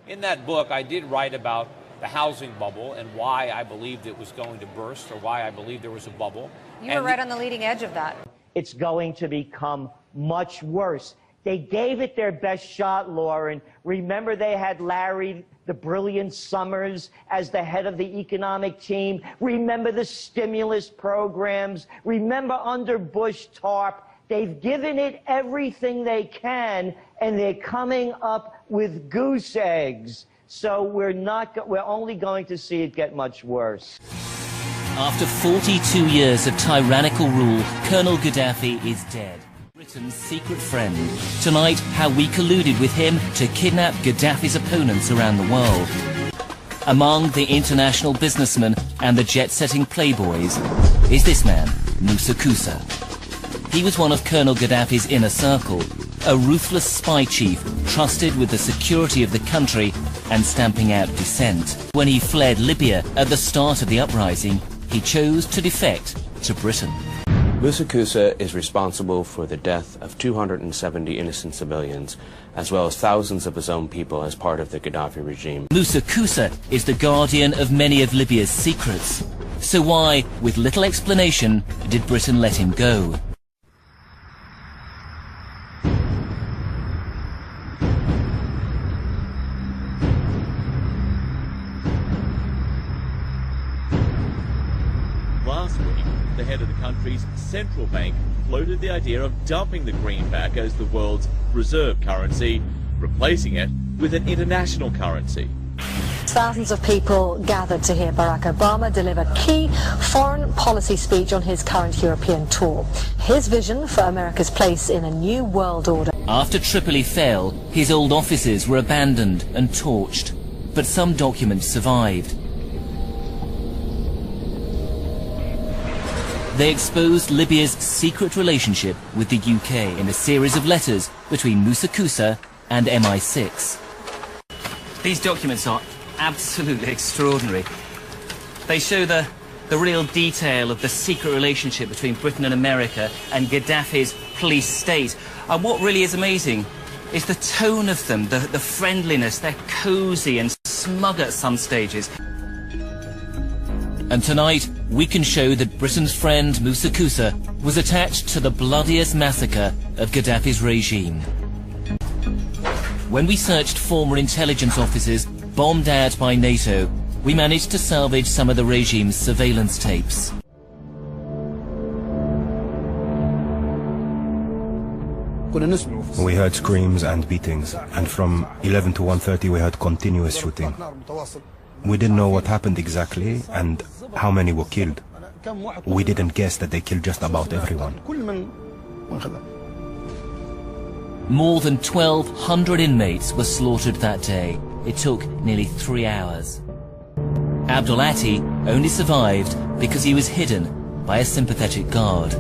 In that book, I did write about the housing bubble and why I believed it was going to burst, or why I believed there was a bubble. You were right on the leading edge of that. It's going to become much worse. They gave it their best shot, Lauren. Remember, they had Larry, the brilliant Summers, as the head of the economic team. Remember the stimulus programs. Remember under Bush TARP. They've given it everything they can, and they're coming up with goose eggs. So we're only going to see it get much worse. After 42 years of tyrannical rule, Colonel Gaddafi is dead. Britain's secret friend. Tonight, how we colluded with him to kidnap Gaddafi's opponents around the world. Among the international businessmen and the jet-setting playboys is this man, Moussa Koussa. He was one of Colonel Gaddafi's inner circle, a ruthless spy chief trusted with the security of the country and stamping out dissent. When he fled Libya at the start of the uprising, he chose to defect to Britain. Moussa Koussa is responsible for the death of 270 innocent civilians, as well as thousands of his own people as part of the Gaddafi regime. Moussa Koussa is the guardian of many of Libya's secrets. So why, with little explanation, did Britain let him go? Last week, the head of the country's central bank floated the idea of dumping the greenback as the world's reserve currency, replacing it with an international currency. Thousands of people gathered to hear Barack Obama deliver key foreign policy speech on his current European tour. His vision for America's place in a new world order. After Tripoli fell, his old offices were abandoned and torched, but some documents survived. They exposed Libya's secret relationship with the UK in a series of letters between Moussa Koussa and MI6. These documents are absolutely extraordinary. They show the real detail of the secret relationship between Britain and America and Gaddafi's police state. And what really is amazing is the tone of them, the friendliness. They're cosy and smug at some stages. And tonight, we can show that Britain's friend Moussa Koussa was attached to the bloodiest massacre of Gaddafi's regime. When we searched former intelligence offices bombed out by NATO, we managed to salvage some of the regime's surveillance tapes. We heard screams and beatings, and from 11 to 1:30 we heard continuous shooting. We didn't know what happened exactly and how many were killed. We didn't guess that they killed just about everyone. More than 1,200 inmates were slaughtered that day. It took nearly 3 hours. Abdulati only survived because he was hidden by a sympathetic guard.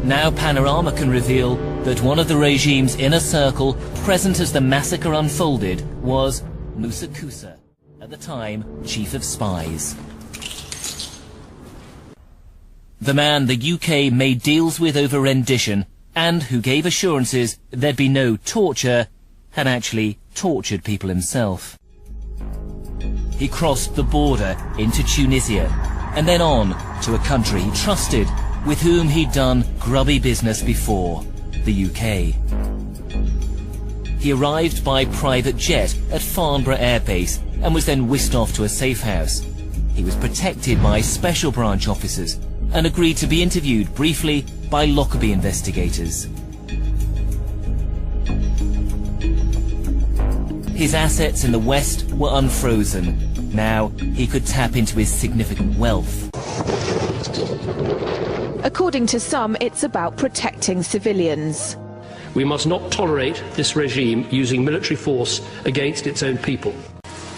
Now Panorama can reveal that one of the regime's inner circle, present as the massacre unfolded, was Moussa Koussa, at the time chief of spies. The man the UK made deals with over rendition, and who gave assurances there'd be no torture, had actually tortured people himself. He crossed the border into Tunisia, and then on to a country he trusted, with whom he'd done grubby business before, the UK. He arrived by private jet at Farnborough Air Base and was then whisked off to a safe house. He was protected by special branch officers and agreed to be interviewed briefly by Lockerbie investigators. His assets in the West were unfrozen. Now he could tap into his significant wealth. According to some, it's about protecting civilians. We must not tolerate this regime using military force against its own people.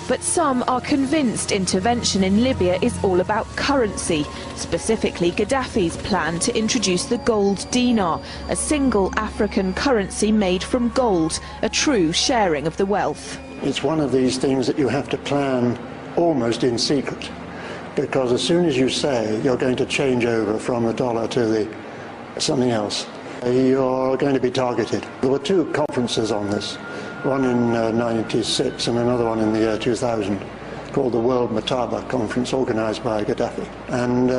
But some are convinced intervention in Libya is all about currency, specifically Gaddafi's plan to introduce the gold dinar, a single African currency made from gold, a true sharing of the wealth. It's one of these things that you have to plan almost in secret, because as soon as you say you're going to change over from the dollar to something else, you're going to be targeted. There were two conferences on this. one in 96 and another one in the year 2000, called the World Mataba Conference, organized by Gaddafi. And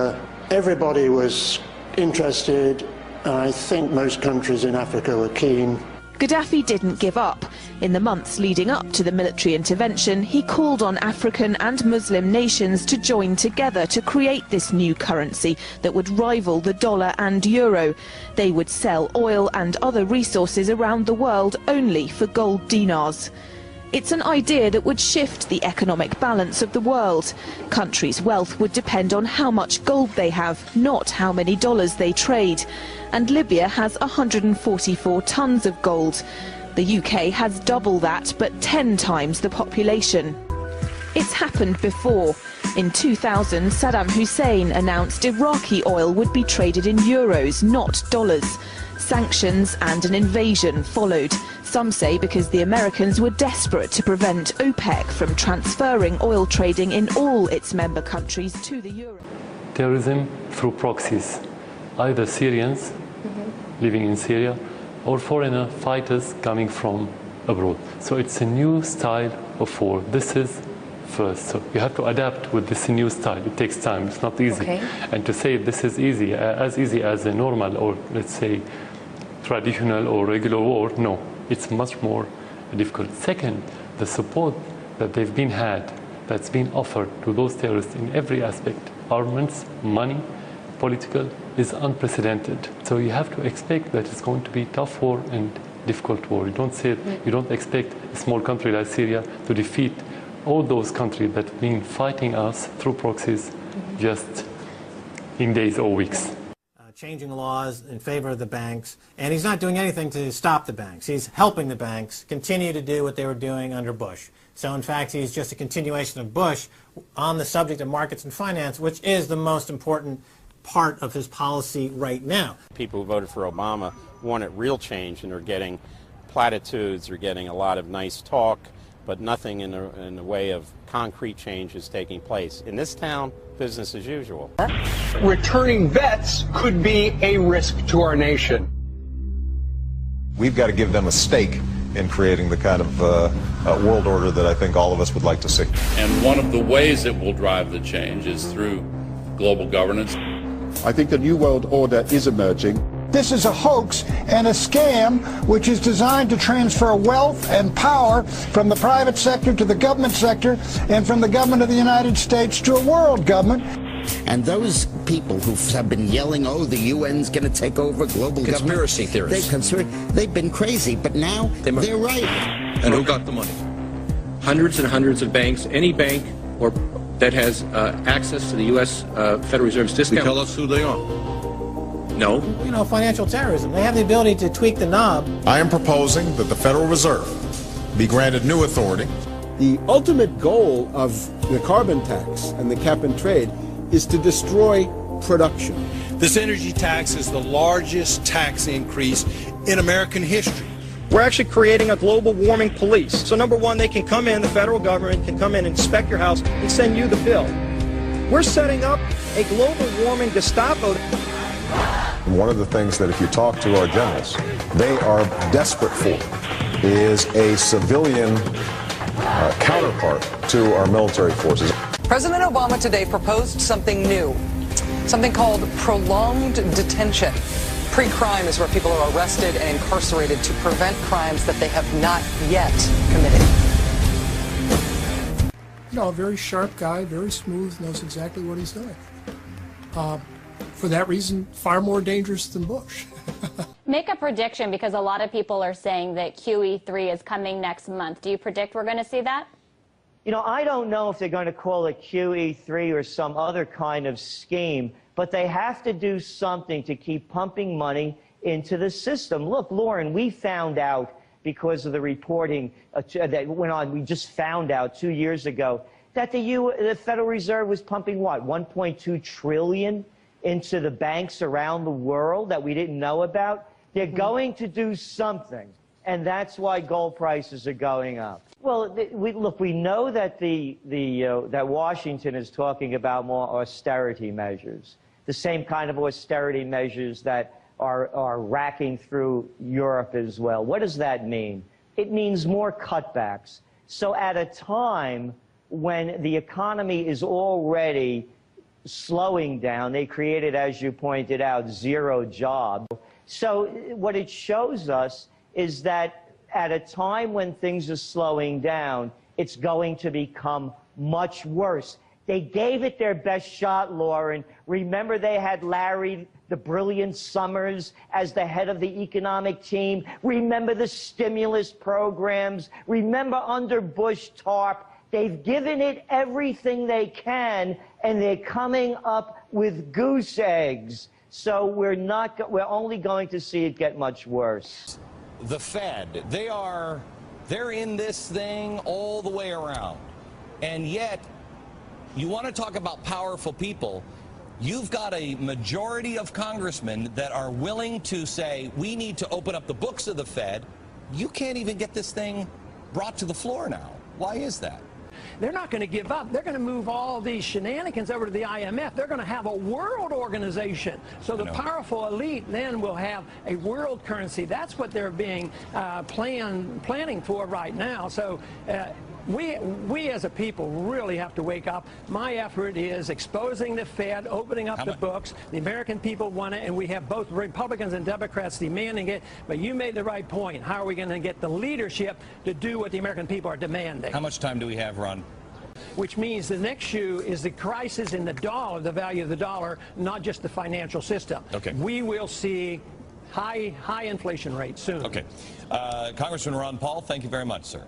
everybody was interested. I think most countries in Africa were keen. Gaddafi didn't give up. In the months leading up to the military intervention, he called on African and Muslim nations to join together to create this new currency that would rival the dollar and euro. They would sell oil and other resources around the world only for gold dinars. It's an idea that would shift the economic balance of the world. Countries' wealth would depend on how much gold they have, not how many dollars they trade. And Libya has 144 tons of gold. The UK has double that, but 10 times the population. It's happened before. In 2000, Saddam Hussein announced Iraqi oil would be traded in euros, not dollars. Sanctions and an invasion followed. Some say because the Americans were desperate to prevent OPEC from transferring oil trading in all its member countries to the euro. Terrorism through proxies, either Syrians living in Syria or foreigner fighters coming from abroad. So it's a new style of war. This is first. So you have to adapt with this new style. It takes time. It's not easy. Okay. And to say this is easy as a normal or, let's say, traditional or regular war, no. It's much more difficult. Second, the support that they've been had, that's been offered to those terrorists in every aspect, armaments, money, political, is unprecedented. So you have to expect that it's going to be tough war and difficult war. You don't expect a small country like Syria to defeat all those countries that have been fighting us through proxies just in days or weeks. Changing laws in favor of the banks, and he's not doing anything to stop the banks. He's helping the banks continue to do what they were doing under Bush. So in fact, he's just a continuation of Bush on the subject of markets and finance, which is the most important part of his policy right now. People who voted for Obama wanted real change, and are getting platitudes, they're getting a lot of nice talk, but nothing in the way of concrete change is taking place. In this town, business as usual. Returning vets could be a risk to our nation. We've got to give them a stake in creating the kind of world order that I think all of us would like to see. And one of the ways it will drive the change is through global governance. I think a new world order is emerging. This is a hoax and a scam which is designed to transfer wealth and power from the private sector to the government sector and from the government of the United States to a world government. And those people who have been yelling, oh, the UN's going to take over global conspiracy government. Theorists. They've been crazy, but now they're right. And who got the money? Hundreds and hundreds of banks. Any bank or that has access to the U.S. Federal Reserve's discount. Tell us who they are. No. You know, financial terrorism. They have the ability to tweak the knob. I am proposing that the Federal Reserve be granted new authority. The ultimate goal of the carbon tax and the cap and trade is to destroy production. This energy tax is the largest tax increase in American history. We're actually creating a global warming police. So number one, they can come in, the federal government can come in and inspect your house and send you the bill. We're setting up a global warming Gestapo. One of the things that if you talk to our generals, they are desperate for is a civilian counterpart to our military forces. President Obama today proposed something new, something called prolonged detention. Pre-crime is where people are arrested and incarcerated to prevent crimes that they have not yet committed. You know, a very sharp guy, very smooth, knows exactly what he's doing. For that reason, far more dangerous than Bush. Make a prediction, because a lot of people are saying that QE3 is coming next month. Do you predict we're going to see that? You know, I don't know if they're going to call it QE3 or some other kind of scheme, but they have to do something to keep pumping money into the system. Look, Lauren, we found out because of the reporting that went on, we just found out 2 years ago that the Federal Reserve was pumping, what, $1.2 trillion into the banks around the world that we didn't know about. They're going to do something, and that's why gold prices are going up. Well, look, we know that that Washington is talking about more austerity measures, the same kind of austerity measures that are racking through Europe as well. What does that mean? it means more cutbacks. So at a time when the economy is already slowing down, they created, as you pointed out, 0 jobs. So what it shows us is that at a time when things are slowing down, it's going to become much worse. They gave it their best shot, Lauren. Remember, they had Larry, the brilliant Summers, as the head of the economic team. Remember the stimulus programs. Remember under Bush TARP. They've given it everything they can, and they're coming up with goose eggs. So we're only going to see it get much worse. The Fed, they're in this thing all the way around. And yet, you want to talk about powerful people, you've got a majority of congressmen that are willing to say, we need to open up the books of the Fed. You can't even get this thing brought to the floor now. Why is that? They're not going to give up. They're going to move all these shenanigans over to the IMF. They're going to have a world organization. So the powerful elite then will have a world currency. That's what they're being planning for right now. So we as a people really have to wake up. My effort is exposing the Fed, opening up the books. The American people want it, and we have both Republicans and Democrats demanding it. But you made the right point. How are we going to get the leadership to do what the American people are demanding? How much time do we have, Ron? Which means the next shoe is the crisis in the dollar, the value of the dollar, not just the financial system. Okay. We will see high inflation rates soon. Okay. Congressman Ron Paul, thank you very much, sir.